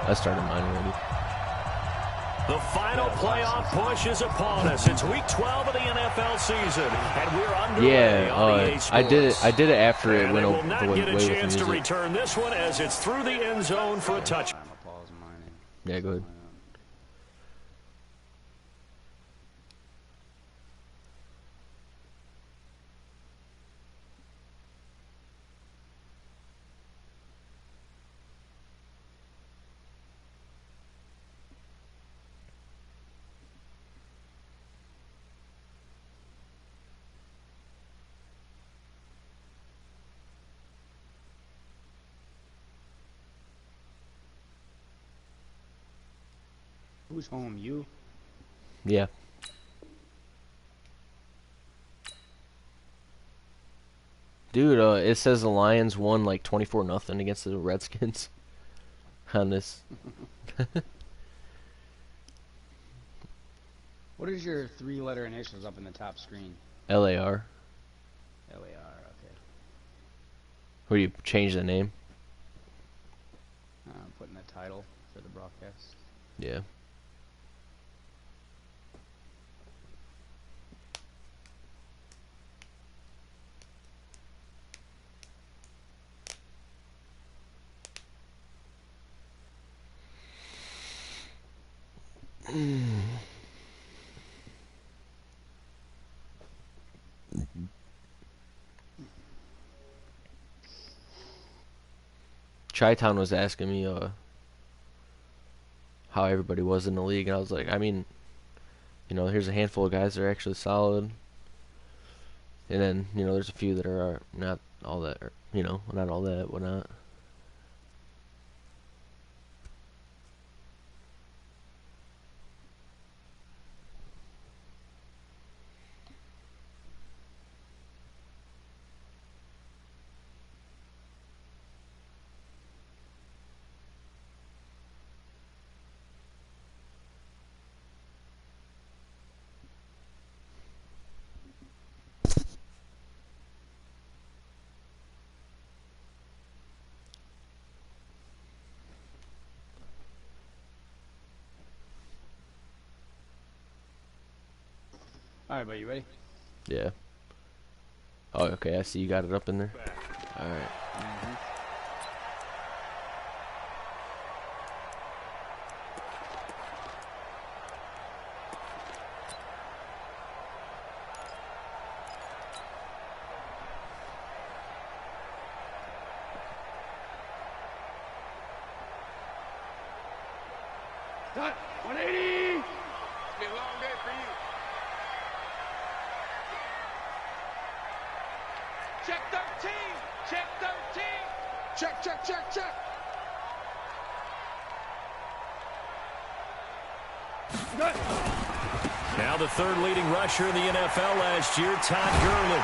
I started mine already. The final playoff push is upon us. It's week 12 of the NFL season, and we're underway on EA Sports. I did it after it went over the way. And they will not get a chance to return this one as it's through the end zone for a touch. Yeah, go ahead. Who's home? You? Yeah. Dude, it says the Lions won like 24-0 against the Redskins on this. What is your 3-letter initials up in the top screen? LAR. LAR, okay. Where you change the name? Putting the title for the broadcast. Yeah. Chi-Town was asking me how everybody was in the league, and I was like, I mean, you know, here's a handful of guys that are actually solid, and then, you know, there's a few that are not all that, you know, not all that, whatnot. Alright, buddy, you ready? Yeah. Oh, okay, I see you got it up in there. Alright. Done. 180! It's been a long day for you. Check 13! Check 13! Check, check, check, check! Good. Now the third leading rusher in the NFL last year, Todd Gurley.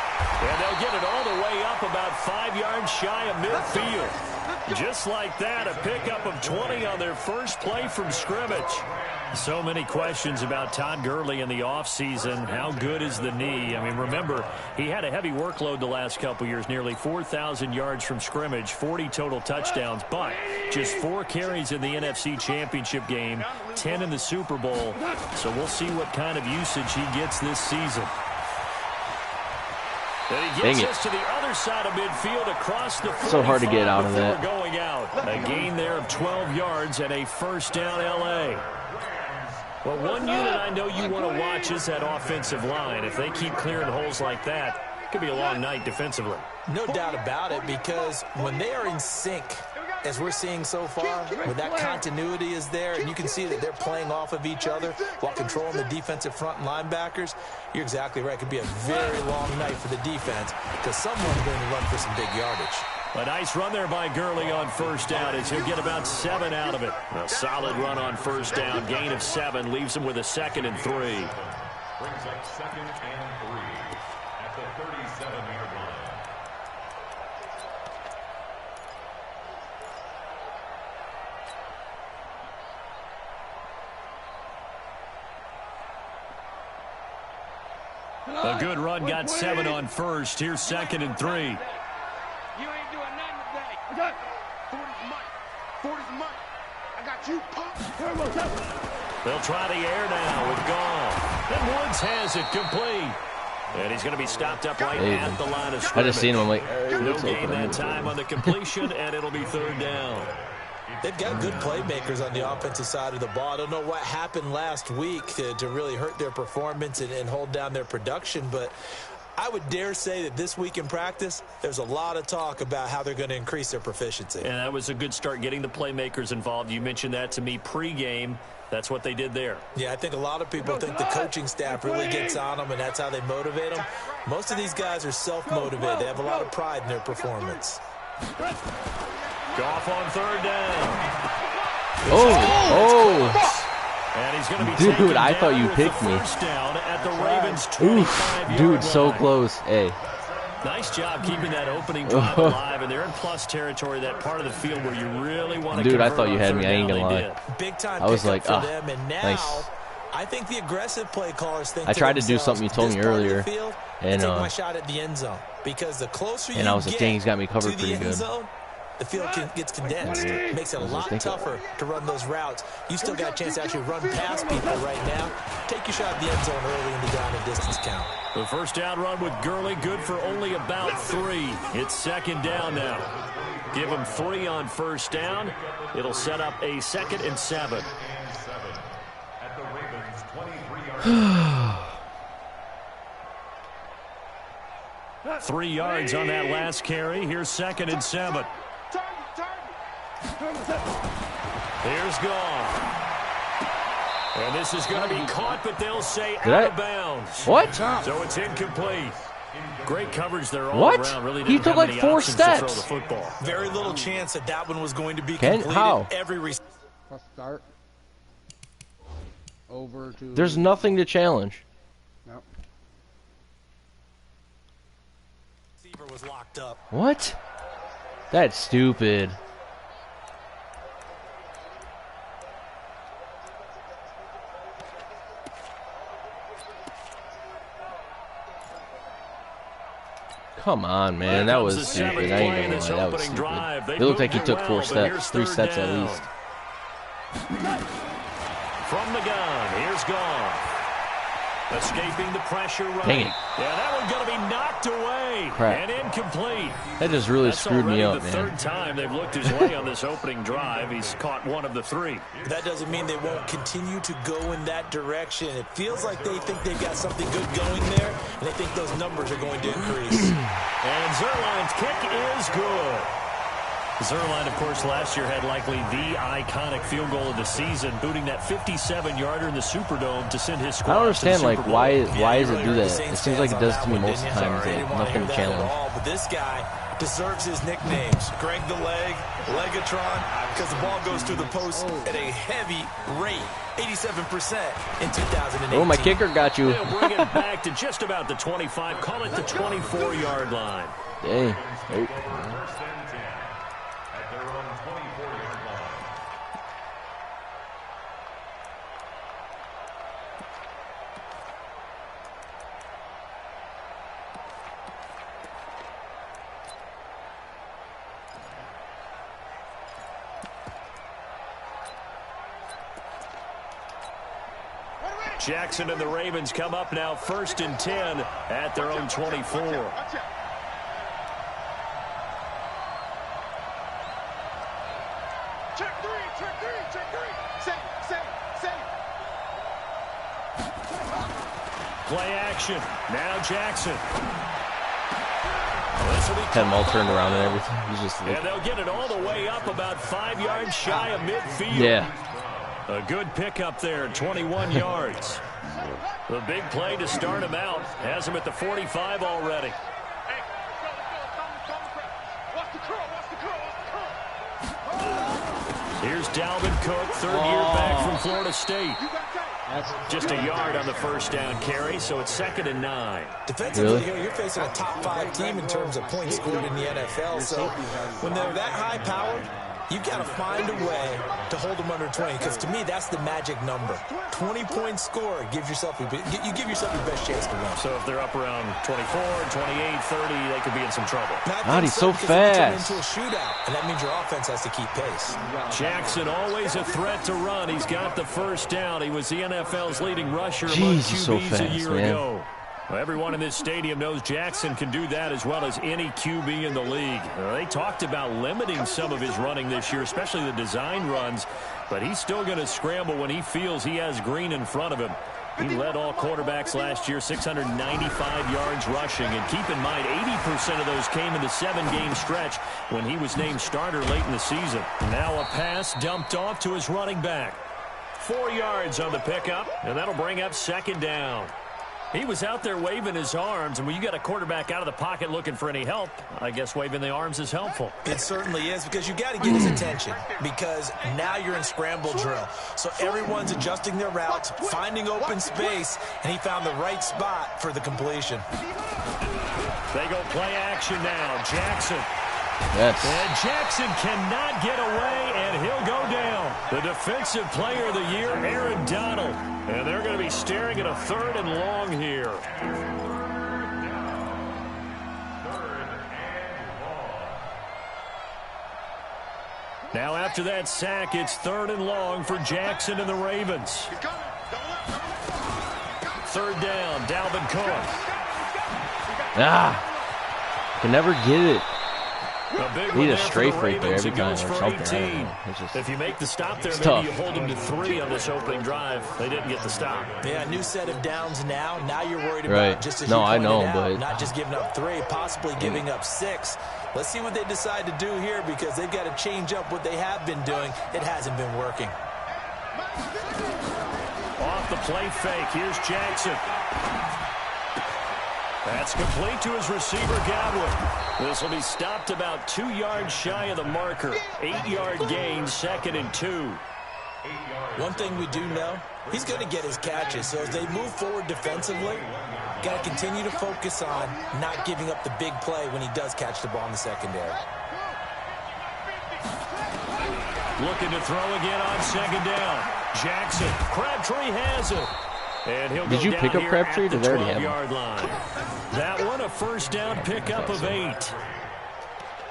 And they'll get it all the way up about 5 yards shy of midfield. Just like that, a pickup of 20 on their first play from scrimmage. So many questions about Todd Gurley in the offseason. How good is the knee? I mean, remember, he had a heavy workload the last couple years, nearly 4,000 yards from scrimmage, 40 total touchdowns, but just 4 carries in the NFC Championship game, 10 in the Super Bowl. So we'll see what kind of usage he gets this season. And he gets us to the other side of midfield across the 45. So hard to get out of that. Going out. A gain there of 12 yards and a first down LA. Well, one unit I know you want to watch is that offensive line. If they keep clearing holes like that, it could be a long night defensively. No doubt about it, because when they are in sync, as we're seeing so far, where that continuity is there, and you can see that they're playing off of each other while controlling the defensive front linebackers, you're exactly right. It could be a very long night for the defense because someone's going to run for some big yardage. A nice run there by Gurley on first down as he'll get about 7 out of it. A solid run on first down. Gain of 7 leaves him with a 2nd and 3. Brings up 2nd and 3 at the 37-yard line. A good run, got 7 on first. Here's 2nd and 3. You ain't doing nothing today. 40's money. 40's money. I got They'll try the air now with Gall. And Woods has it complete. And he's going to be stopped up right at the line of scrimmage. I just seen him. I'm like, no gain that time on the completion, and it'll be third down. They've got good playmakers on the offensive side of the ball. I don't know what happened last week to really hurt their performance and hold down their production, but I would dare say that this week in practice, there's a lot of talk about how they're going to increase their proficiency. And that was a good start, getting the playmakers involved. You mentioned that to me pregame. That's what they did there. Yeah, I think a lot of people think the coaching staff really gets on them, and that's how they motivate them. Most of these guys are self-motivated. They have a lot of pride in their performance. Goff on third down. oh. And he's going to be Dude, I thought you picked me. First down at the Ravens' 25-yard Dude, so line. close. Hey. Nice job keeping that opening drive alive, and they're in plus territory, that part of the field where you really want to. Dude, I convert thought you on had third me. I ain't down. gonna They lie. did. Big time I was like, for them, and now nice. I think the aggressive play callers think I tried to do themselves, something you told me this part of the earlier, field, and take my shot at the end zone, because the closer you I was like, get dang, he's got me covered to the pretty end good. zone, the field gets condensed. It makes it a lot tougher to run those routes. You still got a chance to actually run past people right now. Take your shot at the end zone early in the down and distance count. The first down run with Gurley, good for only about 3. It's second down now. Give him 3 on first down. It'll set up a 2nd and 7. At the Ravens' 23-yard 3 yards on that last carry. Here's 2nd and 7. Here's Gall. And this is going to be caught, but they'll say out of bounds. What? So it's incomplete. Great coverage there all around. Really He didn't took have like any 4 options to throw the steps. football. Very little chance that one was going to be Ken, completed. how? Every Start. Over to. There's nothing to challenge. No. receiver was locked up. What? That's stupid. Come on, man. That was stupid. I ain't gonna lie. That was stupid. It looked like he took 4 steps. 3 steps at least. From the gun, here's Goff. Escaping the pressure right. Dang it. Yeah, that one's going to be knocked away. Crap. And incomplete. That just really screwed me up, the man. third time they've looked his way on this opening drive. He's caught 1 of the 3. That doesn't mean they won't continue to go in that direction. It feels like they think they've got something good going there, and they think those numbers are going to increase. And Zerline's kick is good. Zerline, of course, last year had likely the iconic field goal of the season, booting that 57-yarder in the Superdome to send his squad. I don't understand, like, why does it do that? It seems like it does to me most of the times. Nothing to challenge. But this guy deserves his nicknames. Greg the Leg, Legatron, because the ball goes through the post at a heavy rate. 87% in 2018. Oh, my kicker got you. They'll bring it back to just about the 25. Call it the 24-yard line. Dang. Oh. First and 10 at their own 24-yard line. Jackson and the Ravens come up now 1st and 10 at their own 24. Check three. Safe. Play action. Now Jackson. Had them all turned around and everything. He's just like, And they'll get it all the way up about 5 yards shy of midfield. yeah. A good pickup there, 21 yards. The big play to start him out. Has him at the 45 already. Hey, watch the curl. Here's Dalvin Cook, 3rd year back from Florida State. Just a yard on the first down carry, so it's 2nd and 9. Defensively, Really? here, you're facing a top 5 team in terms of points scored in the NFL. So when they're that high powered, you've got to find a way to hold them under 20, because to me, that's the magic number. 20-point score gives yourself you give yourself your best chance to win. So if they're up around 24, 28, 30, they could be in some trouble. God, he's so fast. Into a shootout, and that means your offense has to keep pace. Jackson always a threat to run. He's got the first down. He was the NFL's leading rusher among Jeez, QBs so fast, a year man. ago. Well, everyone in this stadium knows Jackson can do that as well as any QB in the league. They talked about limiting some of his running this year, especially the design runs, but he's still going to scramble when he feels he has green in front of him. He led all quarterbacks last year, 695 yards rushing. And keep in mind, 80% of those came in the 7-game stretch when he was named starter late in the season. Now a pass dumped off to his running back. 4 yards on the pickup, and that'll bring up second down. He was out there waving his arms, and when you got a quarterback out of the pocket looking for any help, I guess waving the arms is helpful. It certainly is, because you got to get his attention, because now you're in scramble drill. So everyone's adjusting their routes, finding open space, and he found the right spot for the completion. They go play action now. Jackson. Yes. And Jackson cannot get away, and he'll go down. The defensive player of the year, Aaron Donald. And they're going to be staring at a 3rd and long here. Now after that sack, it's 3rd and long for Jackson and the Ravens. 3rd down, Dalvin Cook. Can never get it. Need a strafe right there every time or something. If you make the stop there, maybe tough. you hold them to 3 on this opening drive. They didn't get the stop. Yeah, new set of downs now. Now you're worried about, Right. just as No, you I pointed know, out, but not just giving up 3, possibly giving up 6. Let's see what they decide to do here, because they've got to change up what they have been doing. It hasn't been working. Off the play fake. Here's Jackson. That's complete to his receiver, Godwin. This will be stopped about 2 yards shy of the marker. 8-yard gain, 2nd and 2. One thing we do know, he's going to get his catches. So as they move forward defensively, got to continue to focus on not giving up the big play when he does catch the ball in the secondary. Looking to throw again on 2nd down. Jackson. Crabtree has it. And he'll Did go you down pick up here Crabtree? at the Did they already have him? 12-yard line. That one, a first down pickup of 8.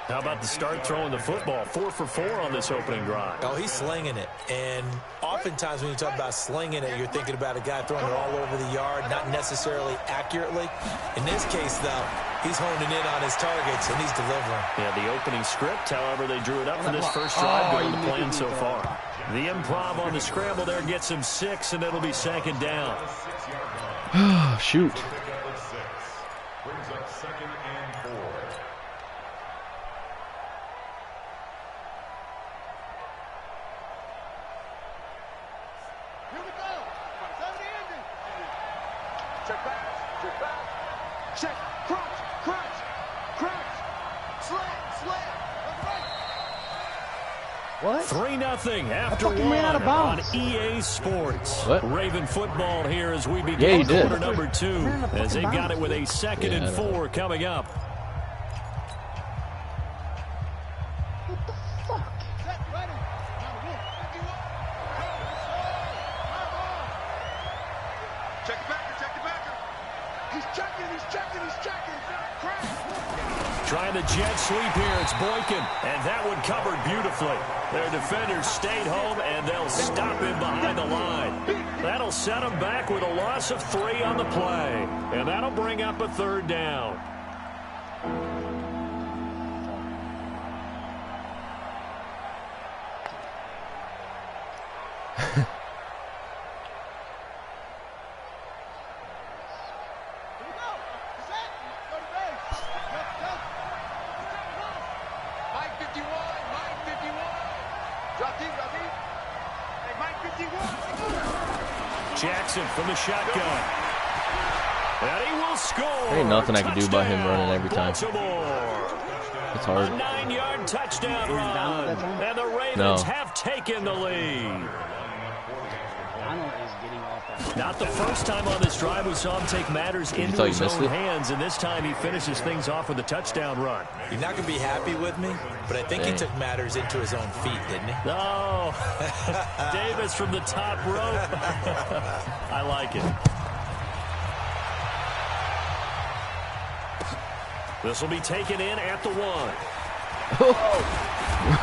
How about the start throwing the football? 4 for 4 on this opening drive. Oh, he's slinging it. And oftentimes when you talk about slinging it, you're thinking about a guy throwing it all over the yard, not necessarily accurately. In this case, though, he's honing in on his targets, and he's delivering. Yeah, the opening script, however, they drew it up for this first drive going the plan so far. The improv on the scramble there gets him 6, and it'll be 2nd down. Shoot. Brings up 2nd and 4. Here we go. Check back. Check back. Check. Crunch. Slam. What? 3-0 after fucking ran out of 1 on bounds. EA Sports. What? Raven football here as we Yeah, begin he did. quarter number 2. As they've got it with a 2nd and I don't 4 coming up. What the fuck? Set. Ready. Check the backer. He's checking. Crack. Trying the jet sweep here. It's Boykin. And that one covered beautifully. Their defenders stayed home, and they'll stop him behind the line. That'll set him back with a loss of 3 on the play. And that'll bring up a 3rd down. Jackson from the shotgun. And he will score. There ain't nothing I can do about him running every time. Baltimore. It's hard. A 9-yard touchdown run. And the Ravens have taken the lead. Donald is Not the first time on this drive we saw him take matters into his own hands, and this time he finishes things off with a touchdown run. You're not going to be happy with me, but I think he took matters into his own feet, didn't he? No. Davis from the top rope. I like it. This will be taken in at the 1.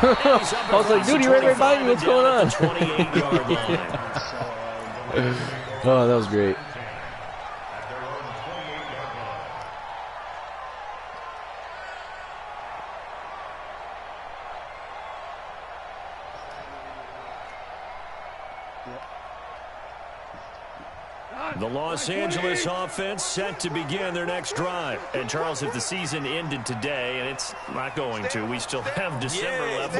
I was like, dude, you're right behind me. What's going on? 28-yard line. Oh, that was great. The Los Angeles offense set to begin their next drive. And, Charles, if the season ended today, and it's not going to, we still have December left.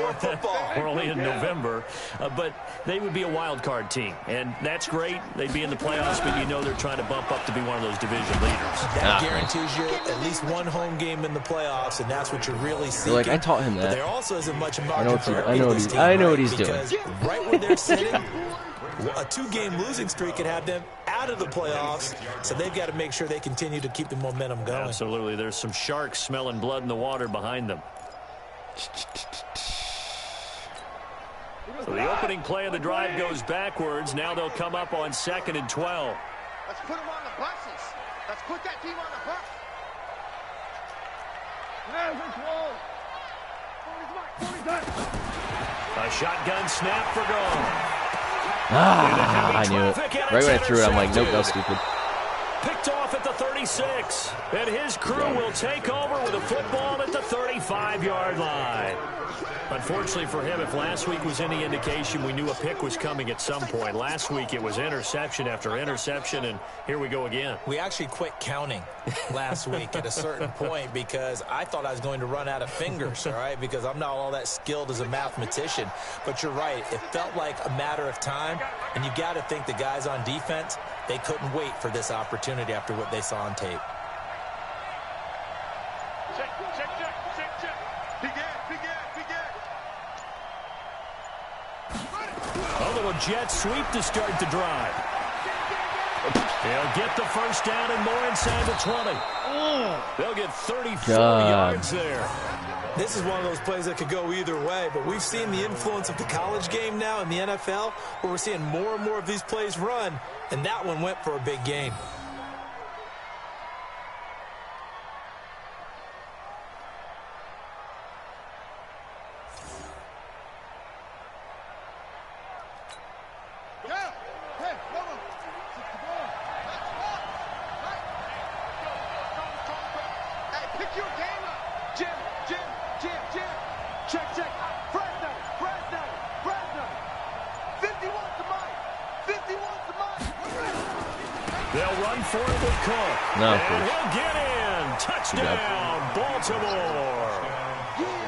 We're only in November. But they would be a wild card team. And that's great. They'd be in the playoffs, but you know they're trying to bump up to be one of those division leaders. That guarantees you at least one home game in the playoffs, and that's what you're really seeking. Like, I taught him that. But there also isn't much margin for I know what he's doing. Because right where they're sitting, a 2-game losing streak could have them out of the playoffs, so they've got to make sure they continue to keep the momentum going. Absolutely. There's some sharks smelling blood in the water behind them. So the opening play of the drive goes backwards. Now they'll come up on 2nd and 12. Let's put them on the buses. Let's put that team on the bus. A shotgun snap for goal. I knew it. Right when I threw it, I'm like, nope, that was stupid. Picked off at the 36. And his crew will take over with a football at the 35-yard line. Unfortunately for him, if last week was any indication, we knew a pick was coming at some point. Last week it was interception after interception, and here we go again. We actually quit counting last week at a certain point because I thought I was going to run out of fingers, all right, because I'm not all that skilled as a mathematician. But you're right. It felt like a matter of time, and you got to think the guys on defense, they couldn't wait for this opportunity after what they saw on tape. Jet sweep to start the drive. They'll get the first down and more inside the 20. They'll get 34 yards there. This is one of those plays that could go either way, but we've seen the influence of the college game now in the NFL, where we're seeing more and more of these plays run, and that one went for a big gain. They'll run for it with Cook. No, and he'll get in. Touchdown, Baltimore.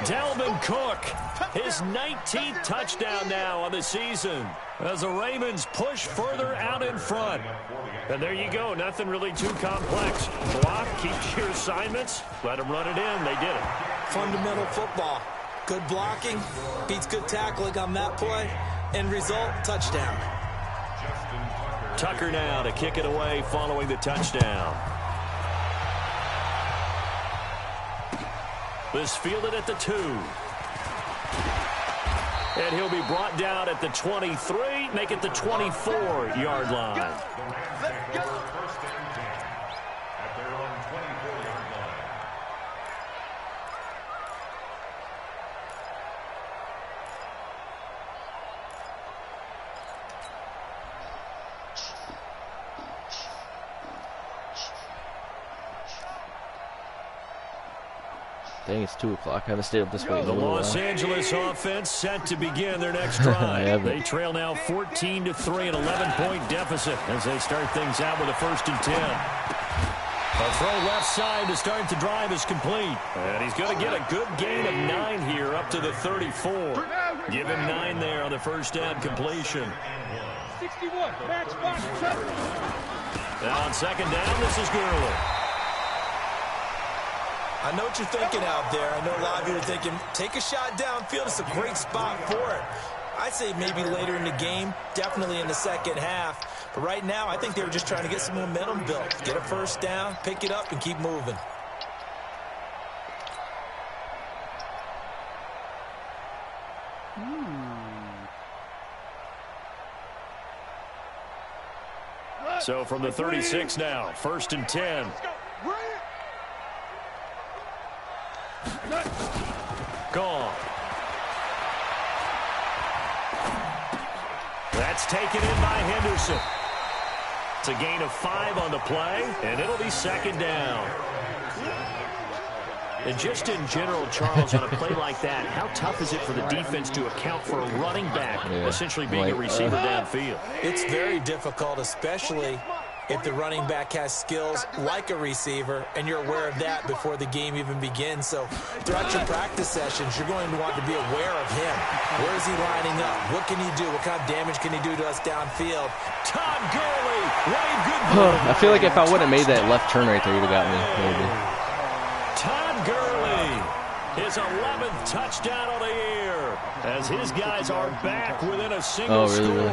Dalvin Cook, his 19th touchdown now on the season as the Ravens push further out in front. And there you go. Nothing really too complex. Block, keep your assignments, let them run it in. They did it. Fundamental football. Good blocking beats good tackling on that play. End result, touchdown. Tucker now to kick it away following the touchdown. This fielded at the 2. And he'll be brought down at the 23, make it the 24-yard line. Dang, it's 2 o'clock. I haven't stayed up this late. The Los Angeles offense set to begin their next drive. They trail now 14-3, an 11-point deficit as they start things out with a 1st and 10. A throw left side to start the drive is complete. And he's going to get a good gain of 9 here up to the 34. Give him 9 there on the first down completion. 61, matchbox. Now on 2nd down, this is Gurley. I know what you're thinking out there. I know a lot of you are thinking, take a shot downfield. It's a great spot for it. I'd say maybe later in the game, definitely in the second half. But right now, I think they were just trying to get some momentum built. Get a first down, pick it up, and keep moving. So from the 36 now, 1st and 10. Gone. That's taken in by Henderson. It's a gain of 5 on the play, and it'll be 2nd down. And just in general, Charles, on a play like that, how tough is it for the defense to account for a running back essentially being a receiver downfield? It's very difficult, especially if the running back has skills like a receiver, and you're aware of that before the game even begins. So throughout your practice sessions, you're going to want to be aware of him. Where is he lining up? What can he do? What kind of damage can he do to us downfield? Todd Gurley, Wade I feel like if I would have made that left turn right there, you'd have got me, maybe. Todd Gurley, his 11th touchdown of the year, as his guys are back within a single score. Really?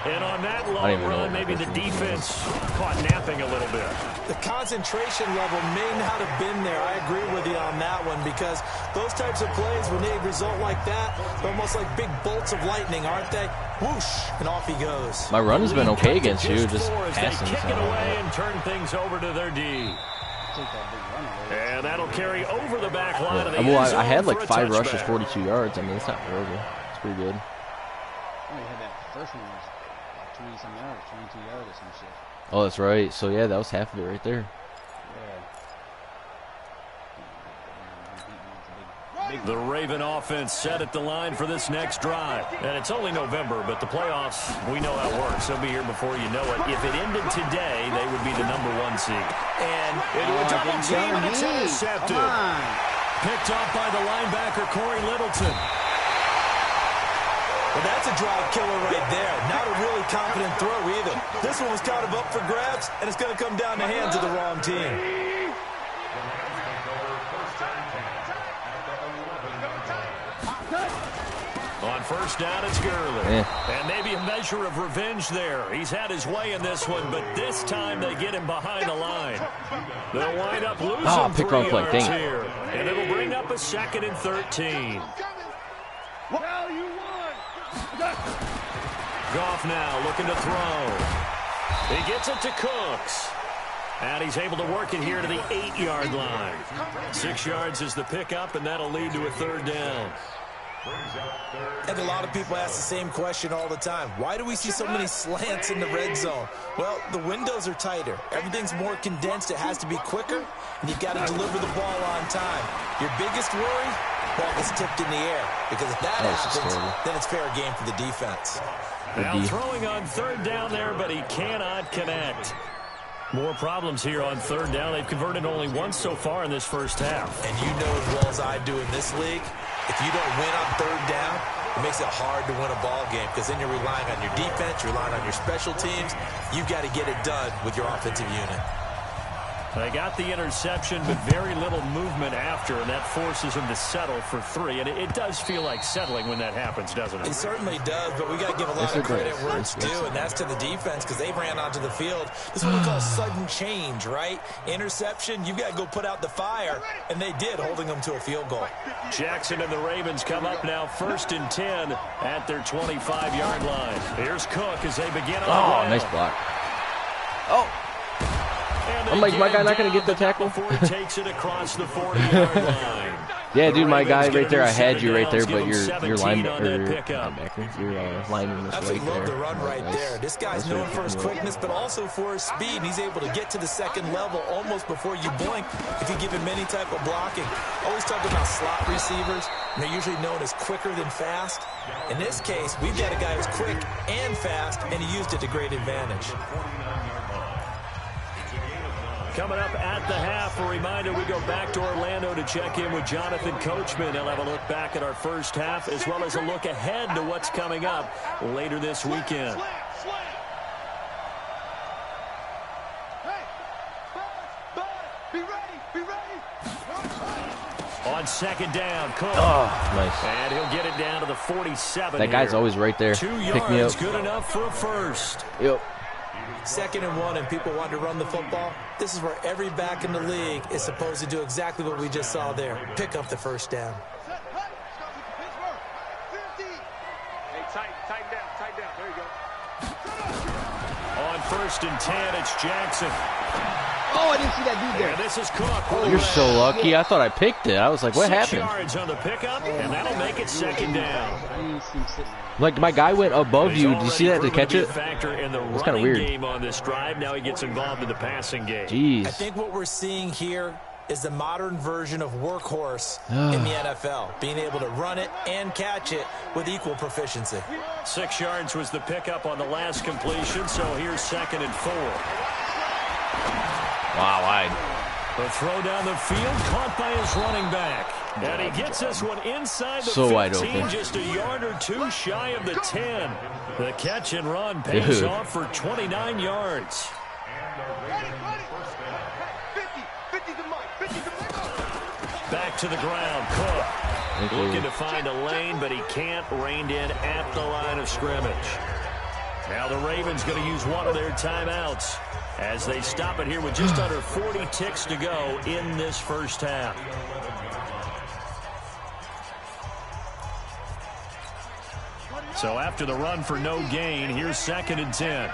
And on that long run, maybe the defense caught napping a little bit. The concentration level may not have been there. I agree with you on that one, because those types of plays, when they result like that, they're almost like big bolts of lightning, aren't they? Whoosh, and off he goes. My run has been okay against you, just passing. They kick it away and turn things over to their D. And that'll carry over the back line of the end zone. I had like 5 rushes, 42 yards. I mean, it's not horrible. It's pretty good. Oh, you had that first one was 20-some yards, 22 yards or some shit. Oh, that's right. So, yeah, that was half of it right there. The Raven offense set at the line for this next drive. And it's only November, but the playoffs, we know how it works. They'll be here before you know it. If it ended today, they would be the #1 seed. And into a double team, and it's intercepted. Picked up by the linebacker, Corey Littleton. Well, that's a drive killer right there. Not a really confident throw either. This one was kind of up for grabs, and it's going to come down the hands of the wrong team. On first down, it's Gurley. And maybe a measure of revenge there. He's had his way in this one, but this time they get him behind the line. They'll wind up losing 3 yards here. And it'll bring up a 2nd and 13. Goff now looking to throw. He gets it to Cooks. And he's able to work it here to the 8-yard line. 6 yards is the pickup, and that'll lead to a 3rd down. And a lot of people ask the same question all the time. Why do we see so many slants in the red zone? Well, the windows are tighter. Everything's more condensed. It has to be quicker, and you've got to deliver the ball on time. Your biggest worry? Ball gets tipped in the air. Because if that happens, then it's fair game for the defense. Now throwing on 3rd down there, but he cannot connect. More problems here on 3rd down. They've converted only once so far in this first half. And you know as well as I do in this league, if you don't win on 3rd down, it makes it hard to win a ball game, because then you're relying on your defense, you're relying on your special teams. You've got to get it done with your offensive unit. They got the interception, but very little movement after, and that forces them to settle for 3. And it does feel like settling when that happens, doesn't it? It certainly does, but we got to give a lot of credit where it's due, and that's to the defense, because they ran onto the field. This is what we call sudden change, right? Interception, you've got to go put out the fire, and they did, holding them to a field goal. Jackson and the Ravens come up now 1st and 10 at their 25-yard line. Here's Cook as they begin on the nice block. Oh. I'm like, my guy not going to get the tackle? Before he takes it across the 40-yard line. Yeah, dude, my guy right there, I had you right there, but your linebacker, your lineman was right there. Absolutely love the run right there. This guy's known for his quickness, but also for his speed, and he's able to get to the 2nd level almost before you blink if you give him any type of blocking. Always talk about slot receivers, and they're usually known as quicker than fast. In this case, we've got a guy who's quick and fast, and he used it to great advantage. Coming up at the half, a reminder, we go back to Orlando to check in with Jonathan Coachman. He'll have a look back at our first half, as well as a look ahead to what's coming up later this weekend. On 2nd down, Cook. Oh, nice. And he'll get it down to the 47. That guy's always right there. 2 Pick me yards, up. good enough for a first. Yep. 2nd and 1 and people want to run the football, this is where every back in the league is supposed to do exactly what we just saw there. Pick up the first down. Hey, tighten down. There you go. On 1st and 10, it's Jackson. Oh, I didn't see that dude there. And this is Cook. You're so lucky. I thought I picked it. I was like, what 6 happened? yards on the pickup, and that'll make it 2nd down. I didn't see him sitting there. Like, my guy went above He's you. Did you see that to already catch proven it? to be a factor in the It's kind of running weird. game on this drive. Now he gets involved in the passing game. Jeez. I think what we're seeing here is the modern version of workhorse in the NFL, being able to run it and catch it with equal proficiency. 6 yards was the pickup on the last completion, so here's 2nd and 4. Wow, wide. The throw down the field, caught by his running back. And he gets this one inside the So 15, wide open. just a yard or two shy of the 10. The catch and run pays Dude. off for 29 yards. Back to the ground, Cook. Looking to find a lane, but he can't. Reined in at the line of scrimmage. Now the Ravens going to use one of their timeouts as they stop it here with just under 40 ticks to go in this first half. So after the run for no gain, here's 2nd and 10.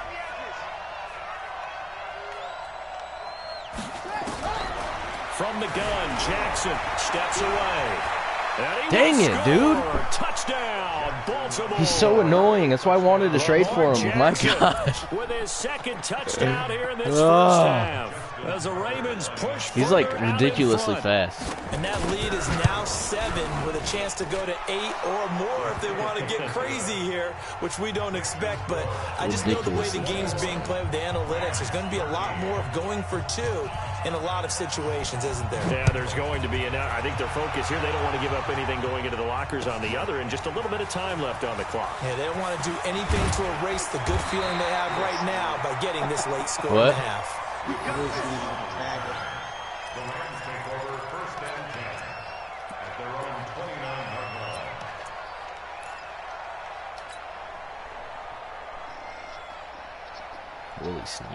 From the gun, Jackson steps away. And he Dang will it, score. dude. Touchdown, Baltimore. He's so annoying. That's why I wanted to trade for Lamar him. My Jackson gosh. with his 2nd touchdown here in this first half. As the Ravens push He's like further out in ridiculously front. fast. And that lead is now 7 with a chance to go to 8 or more if they want to get crazy here, which we don't expect. But I just know the way the game's being played with the analytics, there's going to be a lot more of going for 2 in a lot of situations, isn't there? Yeah, there's going to be. And I think their focus here, they don't want to give up anything going into the lockers on the other, and just a little bit of time left on the clock. Yeah, they don't want to do anything to erase the good feeling they have right now by getting this late score What? in the half. The Rams take over 1st and 10 at their own 29-yard line. Willie Snead.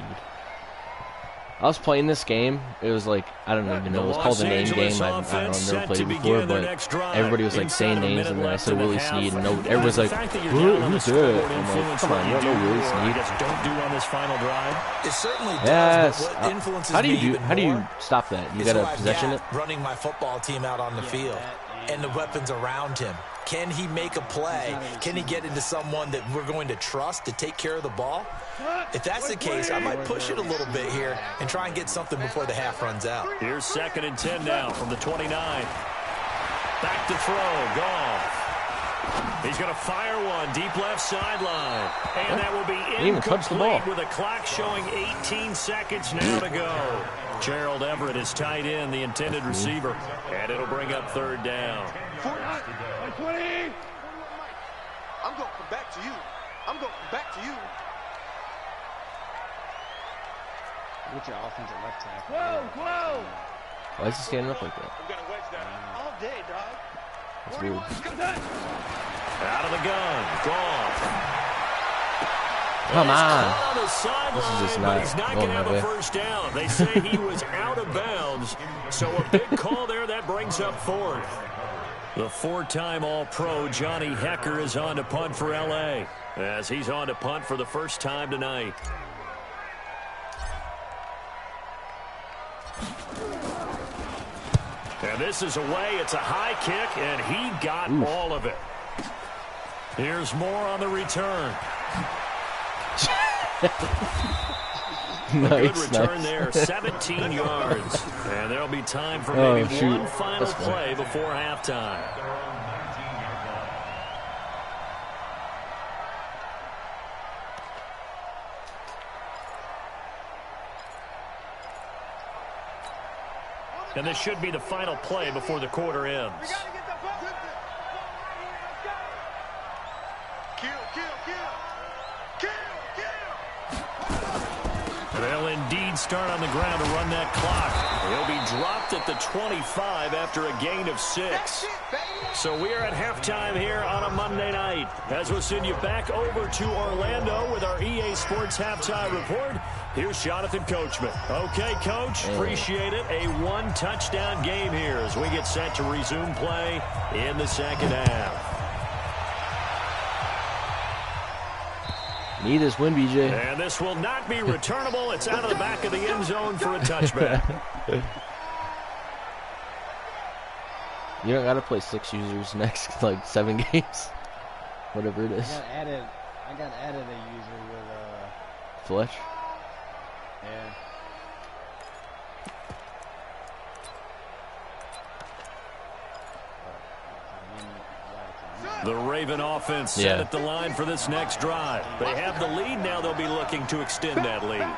I was playing this game. It was like, I don't even know. It was called the name game. I don't know. I've never played it before, but everybody was like saying names, and then I said Willie Snead, and everybody's like, who's that? I'm like, come on, you don't know Willie Snead. Don't do on this final drive. It certainly does, Yes. but what influences How do me you do? even How do you more stop that? You is got who to I've possession got it. running my football team out on the field and the weapons around him. Can he make a play? Can he get into someone that we're going to trust to take care of the ball? If that's the case, I might push it a little bit here and try and get something before the half runs out. Here's 2nd and 10 now from the 29. Back to throw. Goff. He's going to fire one deep left sideline. And that will be even touch the ball. incomplete with a clock showing 18 seconds now to go. Gerald Everett is tight in, the intended receiver. And it'll bring up 3rd down. 20. I'm going to come back to you. I'm going to come back to you. Get your offensive left tackle. Whoa. Why is he standing up like that? I'm going to wedge that all day, dog. That's weird. Out of the gun. Goff. Come on. On the sideline, This is just but not he's not going going to have my way. a first down. They say he was out of bounds. So a big call there. That brings up 4th. The 4-time All-Pro Johnny Hecker is on to punt for L.A. as he's on to punt for the first time tonight. And this is away. It's a high kick, and he got all of it. Here's more on the return. Good return there, 17 yards. And there'll be time for maybe one final play before halftime. And this should be the final play before the quarter ends. They'll indeed start on the ground to run that clock. He'll be dropped at the 25 after a gain of 6. So we are at halftime here on a Monday night, as we'll send you back over to Orlando with our EA Sports Halftime Report. Here's Jonathan Coachman. Okay, Coach, appreciate it. A one-touchdown game here as we get set to resume play in the second half. Need this win, BJ. And this will not be returnable. It's out of the back of the end zone for a touchback. You don't gotta play 6 users next, like 7 games, whatever it is. I got added a user with Fletch. Yeah. The Raven offense set at the line for this next drive. They have the lead now. They'll be looking to extend that lead.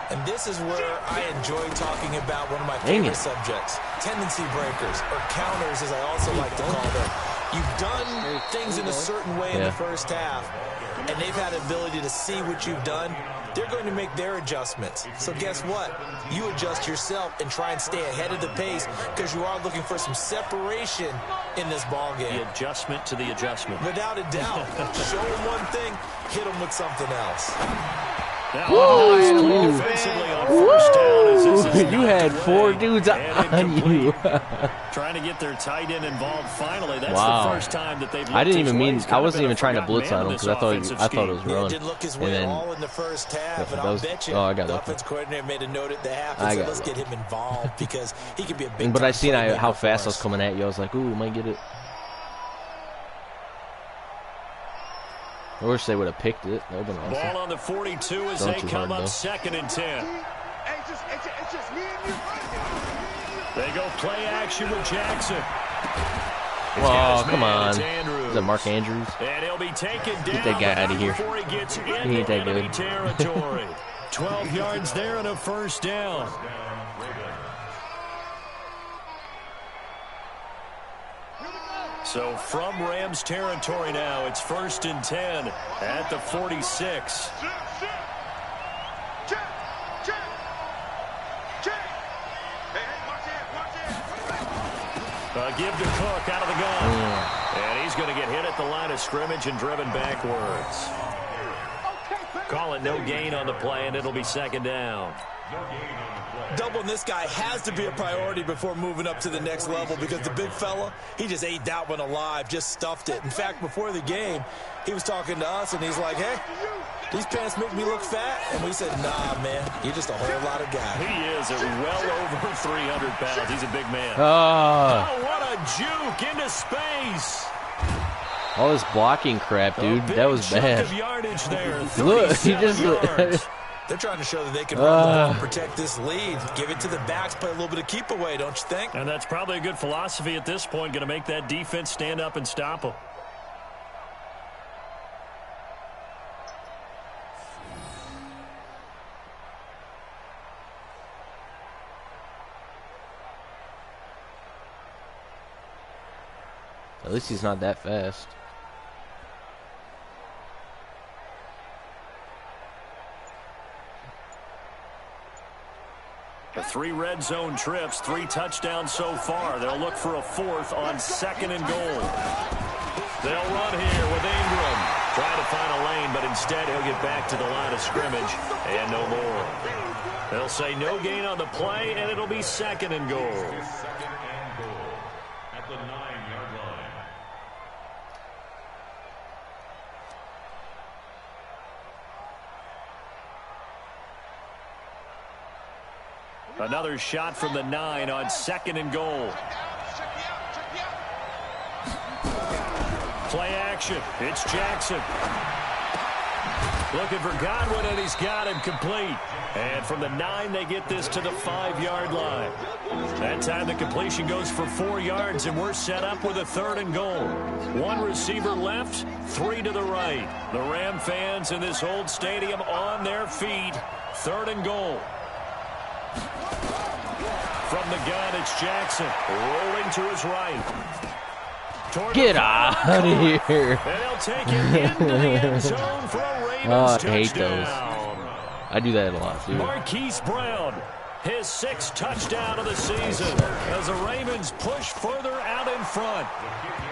And this is where I enjoy talking about one of my favorite subjects, tendency breakers, or counters as I also like to call them. You've done things in a certain way in the first half, and they've had the ability to see what you've done. They're going to make their adjustments. So guess what? You adjust yourself and try and stay ahead of the pace because you are looking for some separation in this ball game. The adjustment to the adjustment. Without a doubt. Show them one thing, hit them with something else. Now, offensively on first down as this is You had 4 dudes on you. Trying to get their tight end involved finally. That's the first time that they've I didn't even mean, I wasn't even trying to blitz on him because I thought it was run. It didn't look his way at all in the first half, and I'll bet you I got the it. offense coordinator made a note at the half and said, let's get him involved because he could be a big But I seen how fast I was coming at you. I was like, ooh, might get it. I wish they would have picked it. That would have been awesome. Ball on the 42 as they come up 2nd and 10. They go play action with Jackson. Oh, come on. Is that Mark Andrews? And he'll be taken down. Get that guy out of here. Before he gets He into ain't that enemy good. territory. 12 yards there and a first down. So from Rams territory now, it's 1st and 10 at the 46. Give to Cook out of the gun. And he's going to get hit at the line of scrimmage and driven backwards. Call it no gain on the play, and it'll be 2nd down. Doubling this guy has to be a priority before moving up to the next level because the big fella, he just ate that one alive, just stuffed it. In fact, before the game, he was talking to us, and he's like, hey, these pants make me look fat. And we said, nah, man, you're just a whole lot of guy. He is at well over 300 pounds. He's a big man. Oh, what a juke into space. all this blocking crap, dude. That was bad. Of yardage there. Look, he just... They're trying to show that they can run the ball and protect this lead. Give it to the backs, play a little bit of keep away, don't you think? And that's probably a good philosophy at this point, going to make that defense stand up and stop them. At least he's not that fast. The 3 red zone trips, 3 touchdowns so far. They'll look for a 4th on 2nd and goal. They'll run here with Ingram. Trying to find a lane, but instead he'll get back to the line of scrimmage and no more. They'll say no gain on the play, and it'll be 2nd and goal. 2nd and goal at the 9-yard line. Another shot from the 9 on 2nd and goal. Play action. It's Jackson. Looking for Godwin, and he's got him complete. And from the 9, they get this to the 5-yard line. That time the completion goes for 4 yards, and we're set up with a 3rd and goal. 1 receiver left, 3 to the right. The Ram fans in this old stadium on their feet. 3rd and goal. From the gun, it's Jackson. Rolling to his right. Get out of here. And they'll take it into the end zone for a Ravens touchdown. I hate those. I do that a lot, too. Marquise Brown His 6th touchdown of the season as the Ravens push further out in front.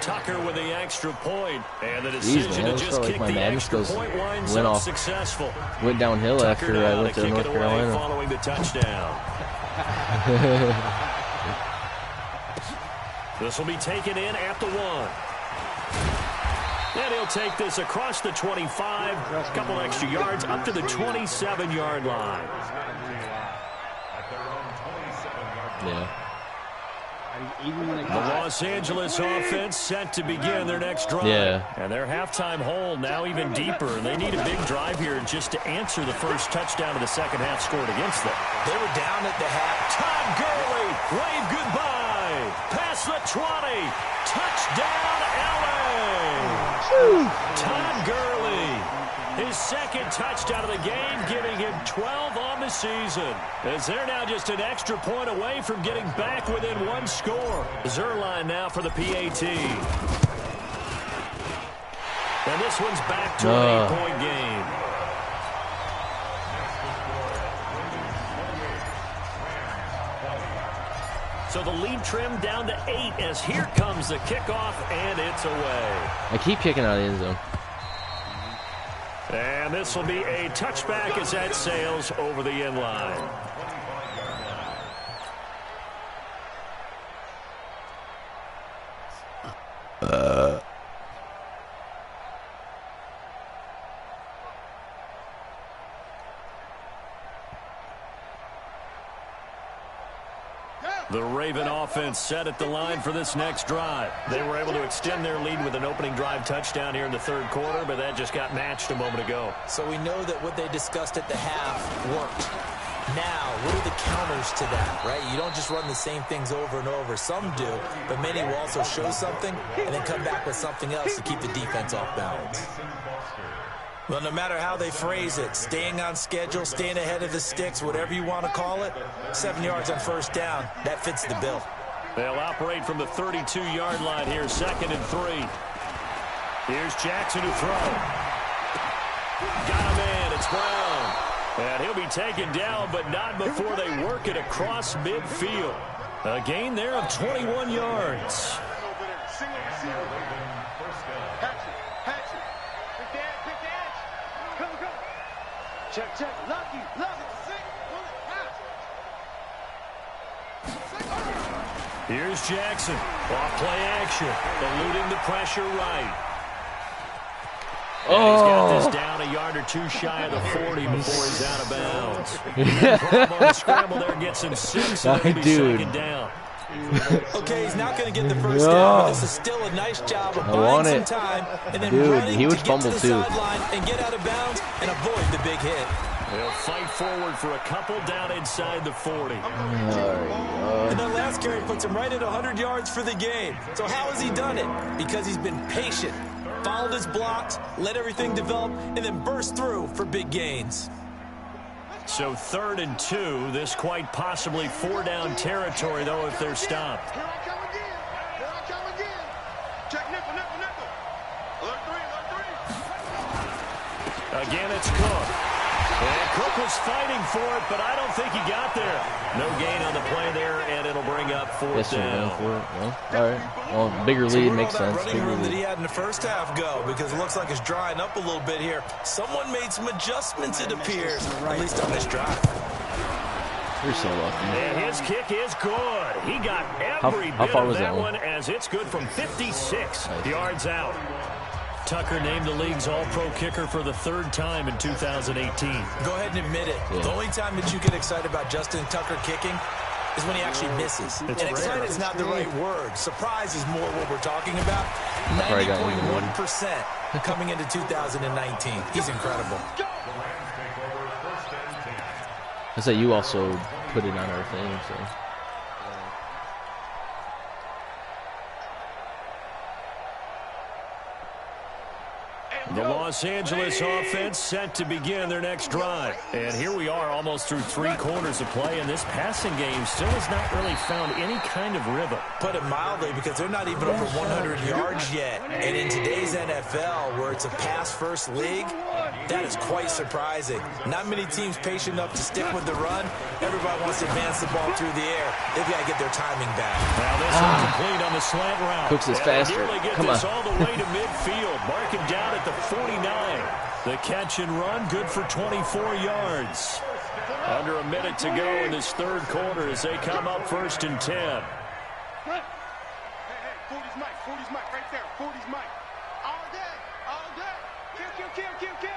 Tucker with the extra point, and the decision to just kick the extra point winds up successful. Went downhill after I went to North Carolina. Following the touchdown. This will be taken in at the 1. And he'll take this across the 25, a couple extra yards up to the 27-yard line. Yeah. The Los Angeles offense set to begin their next drive. Yeah. And their halftime hole now even deeper. They need a big drive here just to answer the first touchdown of the second half scored against them. They were down at the half. Todd Gurley, wave goodbye. Past the 20. Touchdown, LA. Todd Gurley. His 2nd touchdown of the game, giving him 12 on the season. As they're now just an extra point away from getting back within 1 score. Zerline now for the PAT. And this one's back to an 8-point game. So the lead trimmed down to 8 as here comes the kickoff, and it's away. I keep kicking out of the end zone. And this will be a touchback as that sails over the end line. The Raven offense set at the line for this next drive. They were able to extend their lead with an opening drive touchdown here in the 3rd quarter, but that just got matched a moment ago. So we know that what they discussed at the half worked. Now, what are the counters to that, right? You don't just run the same things over and over. Some do, but many will also show something and then come back with something else to keep the defense off balance. Well, no matter how they phrase it, staying on schedule, staying ahead of the sticks, whatever you want to call it, 7 yards on first down, that fits the bill. They'll operate from the 32-yard line here, 2nd and 3. Here's Jackson to throw. Got him in, it's Brown. And he'll be taken down, but not before they work it across midfield. A gain there of 21 yards. Check, lucky, Here's Jackson, off play action, eluding the pressure right. And he's got this down a yard or 2 shy of the 40 before he's out of bounds. Problem on the scramble there, gets him 6, and it'll be 2nd down. Okay, he's not going to get the first down, but this is still a nice job of buying some time and then running to get to the sideline and get out of bounds and avoid the big hit. They'll fight forward for a couple down inside the 40. And that last carry puts him right at 100 yards for the game. So how has he done it? Because he's been patient, followed his blocks, let everything develop, and then burst through for big gains. So 3rd and 2, this quite possibly 4-down territory, though, if they're stopped. Here I come again. Check nickel. Alert 3. Again, it's Cook. And Cook was fighting for it, but I don't think he got there. No gain on the play there, and it'll bring up 4th down. Well, all right. Well, bigger lead makes sense. Running room that he had in the first half go, because it looks like it's drying up a little bit here. Someone made some adjustments, it appears, at least on this drive. You're so lucky. And his kick is good. He got every bit of that one as it's good from 56 yards out. Tucker named the league's all-pro kicker for the 3rd time in 2018. Go ahead and admit it. Yeah. The only time that you get excited about Justin Tucker kicking is when he actually misses. And excited is not the right word. Surprise is more what we're talking about. 90.1% coming into 2019. He's incredible. I say you also put it on our thing, so. The Los Angeles offense set to begin their next drive. And here we are almost through 3 quarters of play, and this passing game still has not really found any kind of rhythm. Put it mildly, because they're not even over 100 yards yet. And in today's NFL, where it's a pass-first league, That is quite surprising. Not many teams patient enough to stick with the run. Everybody wants to advance the ball through the air. They've got to get their timing back. Now this is complete on the slant route. Cooks is faster. Come on. All the way to midfield. Mark him down at the 49. The catch and run, good for 24 yards. Under a minute to go in this third quarter as they come up 1st and 10. Hey, 40's Mike, 40's Mike, right there, 40's Mike. All day, all day. Kill.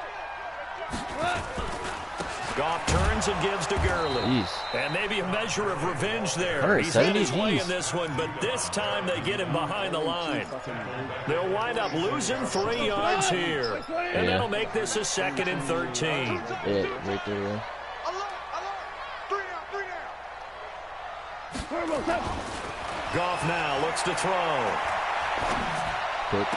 Goff turns and gives to Gurley. Jeez. And maybe a measure of revenge there. He's had his way in this one, but this time they get him behind the line. They'll wind up losing 3 yards here. And that'll make this a 2nd and 13. Yeah, right there. Yeah. Goff now looks to throw. Quick.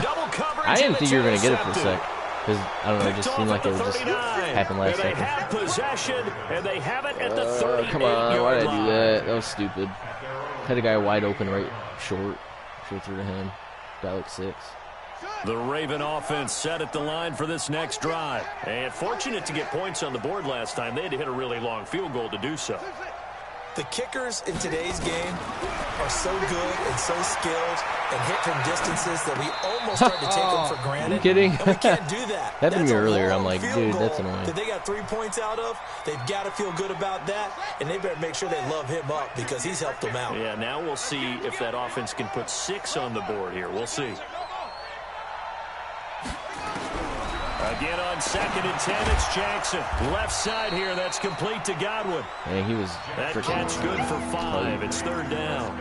Double coverage. I didn't think you were going to get it for a sec. Because, I don't know, it just seemed like it would just happen last second. They have possession, and they have it at the 38-yard come on, why did I do line. that? That was stupid. Had a guy wide open right short. Should have threw to him. Got like 6. The Raven offense set at the line for this next drive. And fortunate to get points on the board last time. They had to hit a really long field goal to do so. The kickers in today's game are so good and so skilled and hit from distances that we almost start to take them for granted. Are you kidding? And we can't do that. Happened to me That's a earlier. I'm long like, field dude, goal that's annoying. that they got 3 points out of. They've got to feel good about that, and they better make sure they love him up because he's helped them out. Yeah, now we'll see if that offense can put 6 on the board here. We'll see. Again on 2nd and 10, it's Jackson. Left side here, that's complete to Godwin. Man, he was That freaking catch good for 5. It's 3rd down.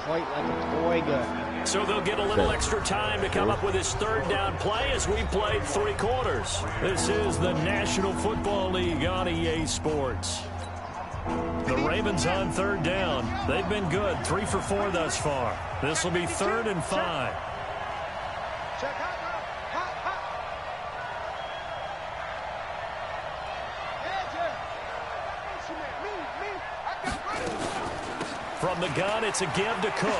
Quite like a toy gun. So they'll get a little extra time to come up with his 3rd down play as we played 3 quarters. This is the National Football League on EA Sports. The Ravens on 3rd down. They've been good, 3 for 4 thus far. This will be 3rd and 5. Check hot. From the gun, it's a give to Cook.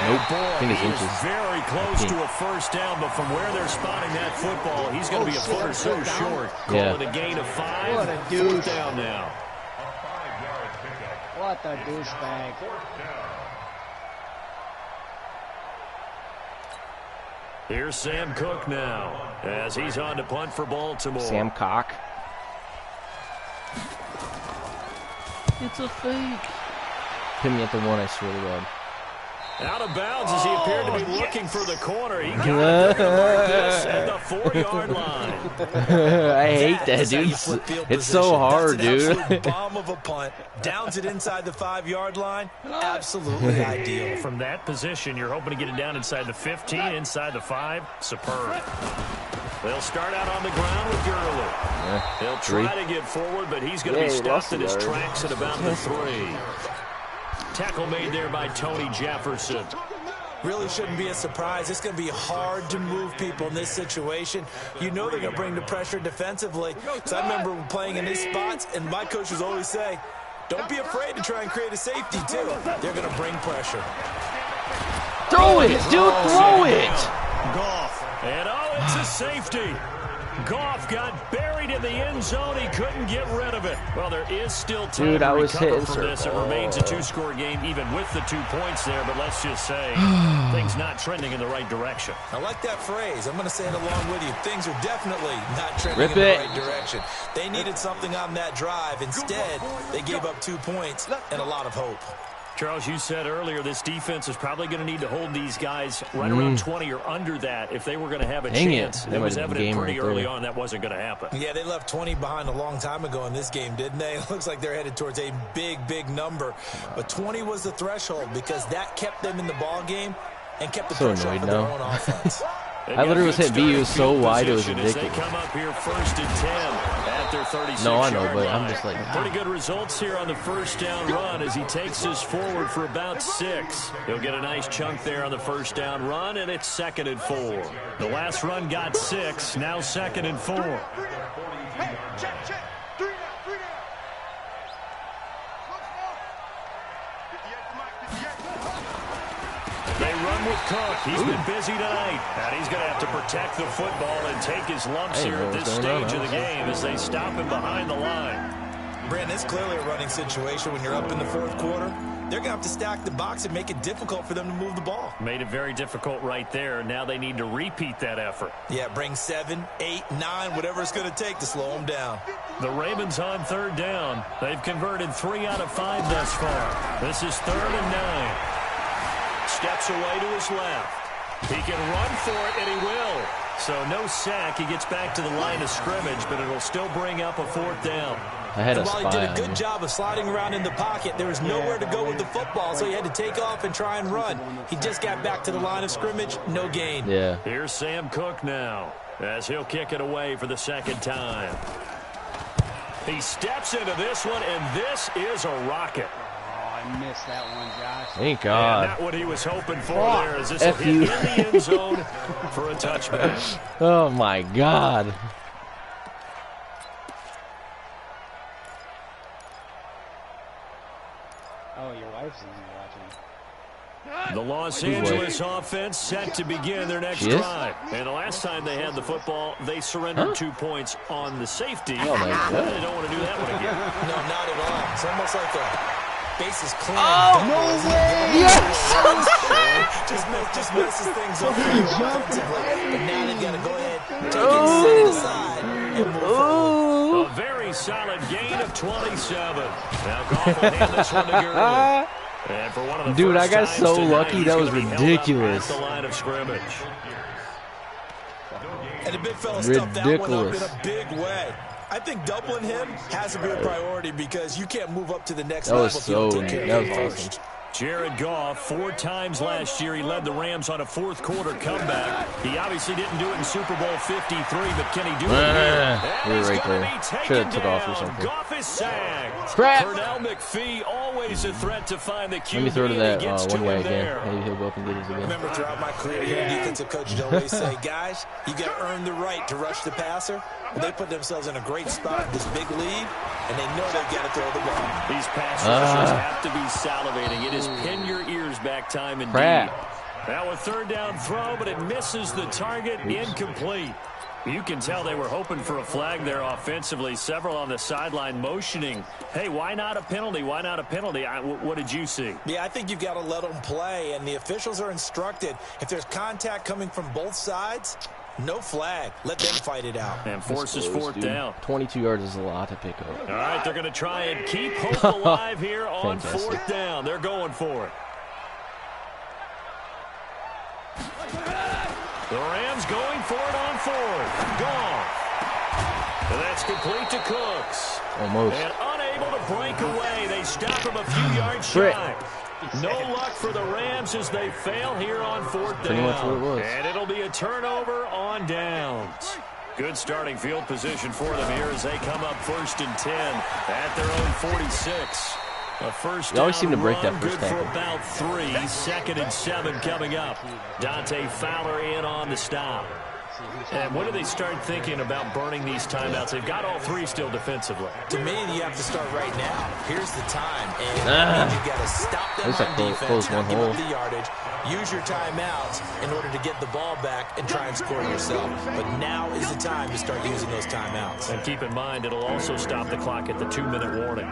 Nope. I think it's He inches. is very close to a 1st down, but from where they're spotting that football, he's going to be a foot or so short. Call it a gain of 5. What a 4th douche. down now. What a douchebag. Here's Sam Cook now as he's on to punt for Baltimore. Sam Cock. It's a fake. Hit me at the 1, I swear to God. Out of bounds as he appeared to be looking for the corner. He got it this at the 4-yard line. I hate that, dude. It's so hard, That's an dude. absolute bomb of a punt. Downs it inside the 5-yard line. Absolutely ideal. From that position, you're hoping to get it down inside the 15, inside the 5. Superb. They'll start out on the ground with Gurley. Yeah, He'll try to get forward, but he's going to be stopped in his tracks at about the 3. Tackle made there by Tony Jefferson. Really shouldn't be a surprise. It's going to be hard to move people in this situation. You know they're going to bring the pressure defensively. So I remember playing in these spots, and my coaches always say, don't be afraid to try and create a safety, too. They're going to bring pressure. Throw it, dude, throw it. Goff. And it's a safety. Goff got buried in the end zone. He couldn't get rid of it. Well, there is still time Dude, to I was recover hitting from this. It remains a 2-score game, even with the 2 points there. But let's just say things not trending in the right direction. I like that phrase. I'm going to say it along with you. Things are definitely not trending Rip in the it. right direction. They needed something on that drive. Instead, they gave up 2 points and a lot of hope. Charles, you said earlier this defense is probably going to need to hold these guys right around 20 or under that if they were going to have a chance. That It was might have been evident game pretty right early there. on that wasn't going to happen. Yeah, they left 20 behind a long time ago in this game, didn't they? It looks like they're headed towards a big, big number. But 20 was the threshold because that kept them in the ball game and kept the So pressure off annoyed of their now. own offense. I literally was hitting BU so wide it was As they ridiculous. come up here 1st and 10 at their 36-yard No, I know, but line. I'm just like, Pretty good results here on the 1st down run as he takes us forward for about 6. He'll get a nice chunk there on the 1st down run, and it's 2nd and 4. The last run got 6, now 2nd and 4. Hey, check. 3 down. They run with Cook. He's been busy tonight. And he's going to have to protect the football and take his lumps here at this stage of the game as they stop him behind the line. Brandon, it's clearly a running situation when you're up in the fourth quarter. They're going to have to stack the box and make it difficult for them to move the ball. Made it very difficult right there. Now they need to repeat that effort. Yeah, bring 7, 8, 9, whatever it's going to take to slow them down. The Ravens on third down. They've converted 3 out of 5 thus far. This is 3rd and 9. Steps away to his left. He can run for it, and he will. So no sack. He gets back to the line of scrimmage, but it'll still bring up a 4th down. I had a While spy he did a on good me. job of sliding around in the pocket, there was nowhere to go with the football, so he had to take off and try and run. He just got back to the line of scrimmage, no gain. Yeah. Here's Sam Cook now as he'll kick it away for the 2nd time. He steps into this one, and this is a rocket. Oh, I missed that one, Josh. Thank And God. not what he was hoping for there as this will F hit you. in the end zone for a touchback. Oh, my God. Oh, your wife's in here watching. The Los Who's Angeles offense set to begin their next She is? drive. And the last time they had the football, they surrendered 2 points on the safety. Oh, my God. They don't want to do that one again. No, not at all. It's almost like a bases clear. Oh, no way! Yes! just messes things up for you offensively. But now they've got to go ahead, take it, set it aside, and move forward. A very solid gain of 27. Now Goff will hand this one to Gurley. And for one of the Dude, first I got times so tonight, lucky. he's That gonna was be held up ridiculous. at the line of scrimmage. And the big fella stuffed that one up in Ridiculous. a big way. I think doubling him has to be a priority because you can't move up to the next That level was if you don't so. take care That of was it awesome. first. Jared Goff, 4 times last year, he led the Rams on a 4th quarter comeback. He obviously didn't do it in Super Bowl 53, but can he do it here? We were And he's right gonna there. be taken Should've took off or down. something. Goff is sacked. Crap. Pernell McPhee, always a threat to find the QB. Let me throw to and that he gets to one way him again. there. Maybe he'll go up and get it again. Remember, throughout my career here, defensive coaches always say, guys, you got to earn the right to rush the passer. Well, they put themselves in a great spot in this big lead, and they know they've got to throw the ball. These pass rushers have to be salivating. It is pin your ears back time indeed. Crap. Now a 3rd down throw, but it misses the target. Incomplete. You can tell they were hoping for a flag there offensively. Several on the sideline motioning, hey, why not a penalty? Why not a penalty? What did you see? Yeah, I think you've got to let them play, and the officials are instructed. If there's contact coming from both sides, no flag. Let them fight it out. And forces Close, 4th dude. down. 22 yards is a lot to pick up. All right, they're going to try and keep hope alive here on Fantastic. 4th down. They're going for it. The Rams going for it on 4th. Gone. And that's complete to Cooks. Almost. And unable to break away. They stop him a few yards Frick. shy. No luck for the Rams as they fail here on 4th down. Pretty much what it was. And it'll be a turnover on downs. Good starting field position for them here as they come up 1st and 10 at their own 46. A first You always down seem to break run, that first good for tackle. about 3. 2nd and 7 coming up. Dante Fowler in on the stop. And when do they start thinking about burning these timeouts? They've got all 3 still defensively. To me, you have to start right now. Here's the time, and that means you've got to stop them Looks like on close defense, one not give up hole. the yardage, use your timeouts in order to get the ball back and try and score yourself. But now is the time to start using those timeouts. And keep in mind, it'll also stop the clock at the 2-minute warning.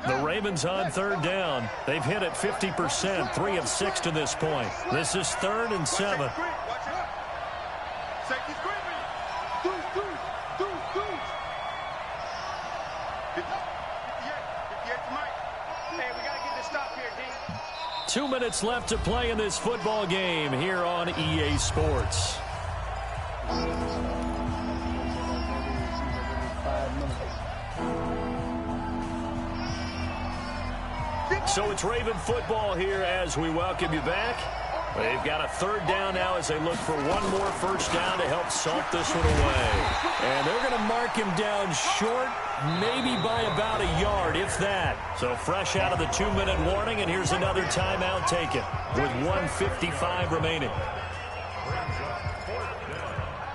The Ravens on 3rd down. They've hit it 50%, 3 of 6 to this point. This is 3rd and 7. Safety screen. Do. 58 to Mike. Hey, we got to get this stop here, D. 2 minutes left to play in this football game here on EA Sports. 5 minutes. So it's Raven football here as we welcome you back. They've got a 3rd down now as they look for one more first down to help salt this one away. And they're going to mark him down short, maybe by about a yard, if that. So fresh out of the 2-minute warning, and here's another timeout taken with 1:55 remaining.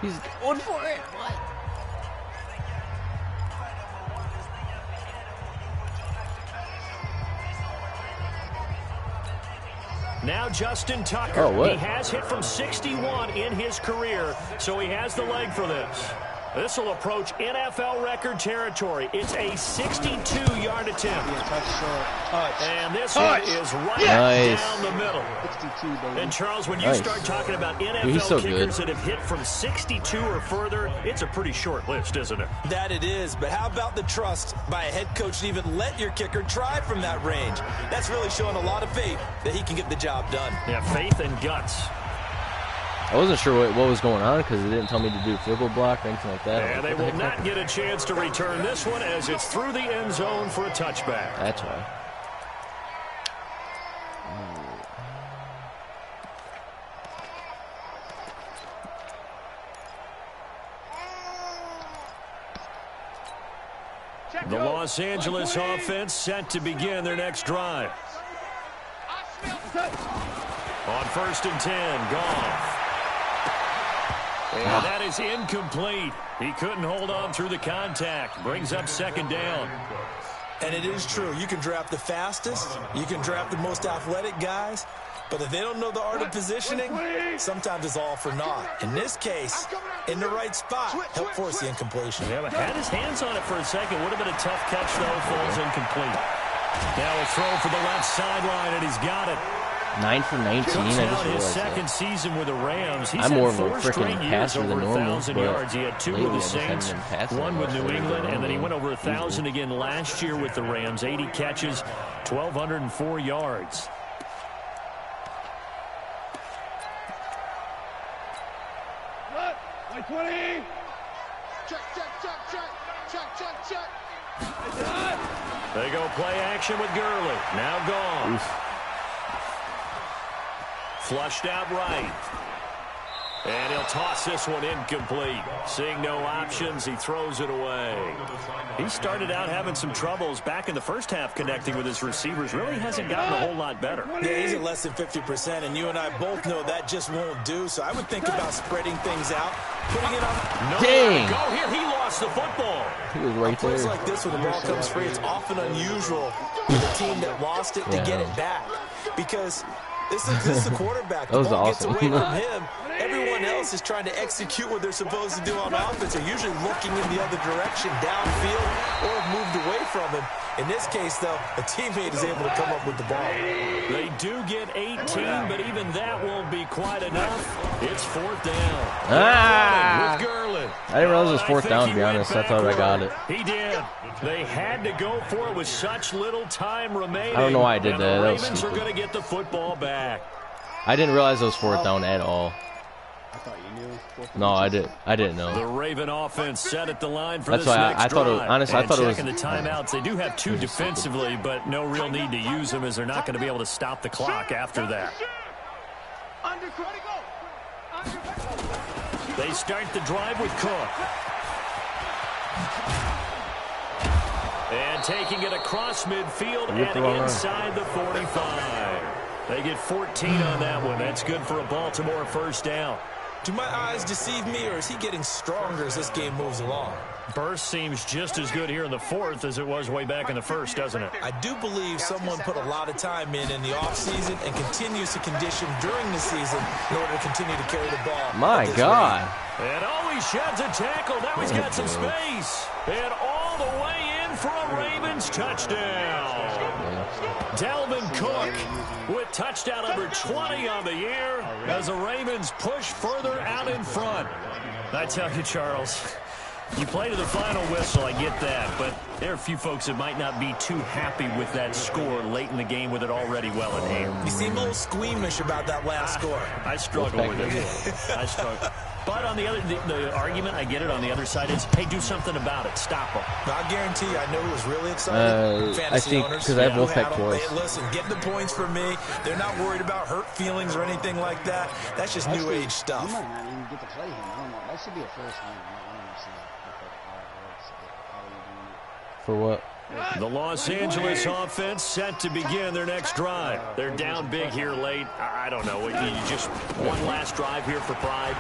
He's going for it. What? Now Justin Tucker. Oh, what? He has hit from 61 in his career, so he has the leg for this. This will approach NFL record territory. It's a 62-yard attempt. And this one is right down the middle. 62, baby. And, Charles, when you start talking about NFL kickers that have hit from 62 or further, it's a pretty short list, isn't it? That it is, but how about the trust by a head coach to even let your kicker try from that range? That's really showing a lot of faith that he can get the job done. Yeah, faith and guts. I wasn't sure what was going on because it didn't tell me to do field goal block or anything like that. And they will not get a chance to return this one as it's through the end zone for a touchback. That's why. The Los Angeles offense set to begin their next drive. On 1st and 10, Goff. And that is incomplete. He couldn't hold on through the contact. Brings up 2nd down. And it is true. You can draft the fastest. You can draft the most athletic guys. But if they don't know the art of positioning, sometimes it's all for naught. In this case, in the right spot, help force the incompletion. Yeah, but had his hands on it for a second. Would have been a tough catch, though. Falls incomplete. Now a throw for the left sideline, and he's got it. 9 for 19. I just realized his that. second season with the Rams. He's I'm had more of a 4 freaking straight years passer over than normal, 1,000 yards. He had 2 with the Saints, 1 with New England, and then he went over 1,000 again last year with the Rams. 80 catches, 1,204 yards. Like 20. Check, check, check, check, check, check, check. They go play action with Gurley. Now gone. Oof. Flushed out right. And he'll toss this one incomplete. Seeing no options, he throws it away. He started out having some troubles back in the first half connecting with his receivers. Really hasn't gotten a whole lot better. Yeah, he's at less than 50%, and you and I both know that just won't do. So I would think about spreading things out, putting it on. No, dang! Go here. He lost the football. He was right Plays there. like this when the ball comes free, it's often unusual for the team that lost it to get it back. Because this is the quarterback. The That was ball awesome. gets away from him. Everyone else is trying to execute what they're supposed to do on offense. They're usually looking in the other direction, downfield, or have moved away from him. In this case, though, a teammate is able to come up with the ball. They do get 18, but even that won't be quite enough. It's 4th down. Ah! With Gurley. I didn't realize it was 4th down, to be honest. I thought I got it. He did. They had to go for it with such little time remaining. I don't know why I did that. The That was Ravens are stupid. going to get the football back. I didn't realize it was 4th down at all. I thought you knew. No, I didn't know. The Raven offense set at the line for That's this why next I thought it was, drive. honestly, I And thought it was. checking the timeouts. They do have 2 defensively, but no real need to use them as they're not going to be able to stop the clock after that. They start the drive with Cook. And taking it across midfield and inside the 45. They get 14 on that one. That's good for a Baltimore 1st down. Do my eyes deceive me, or is he getting stronger as this game moves along? Burst seems just as good here in the 4th as it was way back in the 1st, doesn't it? I do believe someone put a lot of time in the offseason and continues to condition during the season in order to continue to carry the ball. My God. And he sheds a tackle. Now he's got some space. And all the way in for a Ravens touchdown. Dalvin Cook with touchdown number 20 on the year as the Ravens push further out in front. I tell you, Charles, you play to the final whistle, I get that, but there are a few folks that might not be too happy with that score late in the game with it already well in hand. You seem a little squeamish about that last score. I struggle with it. I struggle. But on the other, the argument, I get it, on the other side is, hey, do something about it. Stop them. I guarantee you, I know who was really excited. Fantasy I think owners. because I have who Wolfpack had them. twice. Hey, listen, get the points for me. They're not worried about hurt feelings or anything like that. That's just new age stuff. You might not even get to play him. I don't know. That should be a first game. I don't understand how are you doing it. For what? The Los Angeles offense set to begin their next drive. They're down big here late. I don't know. You just one last drive here for pride.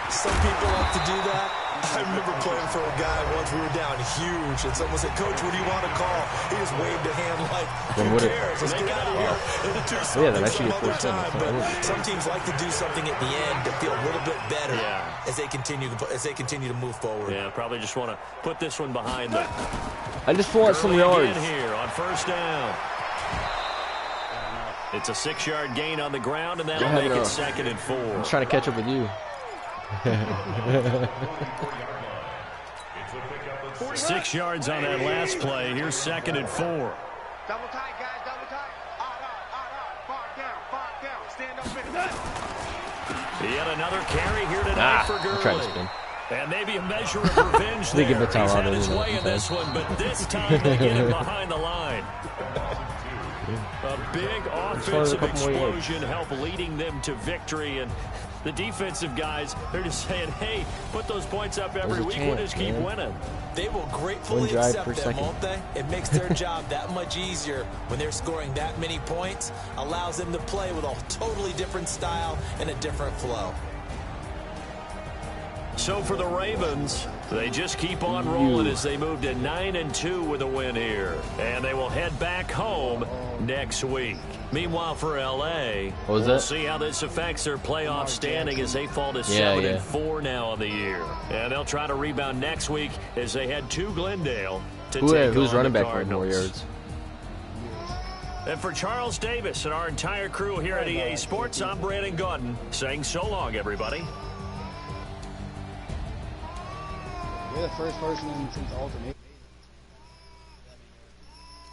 Some people like to do that. I remember playing for a guy once. We were down huge, and someone said, "Coach, what do you want to call?" He just waved a hand like, "Who cares? Let's get out of here and do something then I should some get other forced in. time." But some teams like to do something at the end to feel a little bit better as they continue to move forward. Yeah, probably just want to put this one behind them. I just want some Gurley yards. again here on first down. It's a 6-yard gain on the ground, and that'll make it 2nd and 4. I'm just trying to catch up with you. 6 yards on that last play. Here's 2nd and 4. Double tight, guys, double tight. Far down, stand up in the Yet another carry here tonight for I tried to Gurley. spin. And maybe a measure of revenge They give there. the towel He's out had his anyway, way in this one, but this time they get him behind the line. A big offensive explosion helped leading them to victory, and the defensive guys, they're just saying, hey, put those points up every week, we'll just keep winning. They will gratefully accept them, won't they? It makes their job that much easier when they're scoring that many points, allows them to play with a totally different style and a different flow. So for the Ravens, they just keep on rolling as they move to 9-2 with a win here. And they will head back home next week. Meanwhile, for L.A., we'll see how this affects their playoff standing as they fall to 7-4 now on the year. And they'll try to rebound next week as they head to Glendale to take who's on running the back for more Cardinals. yards? And for Charles Davis and our entire crew here at EA Sports, I'm Brandon Gautin saying so long, everybody. You're the first person since Ultimate.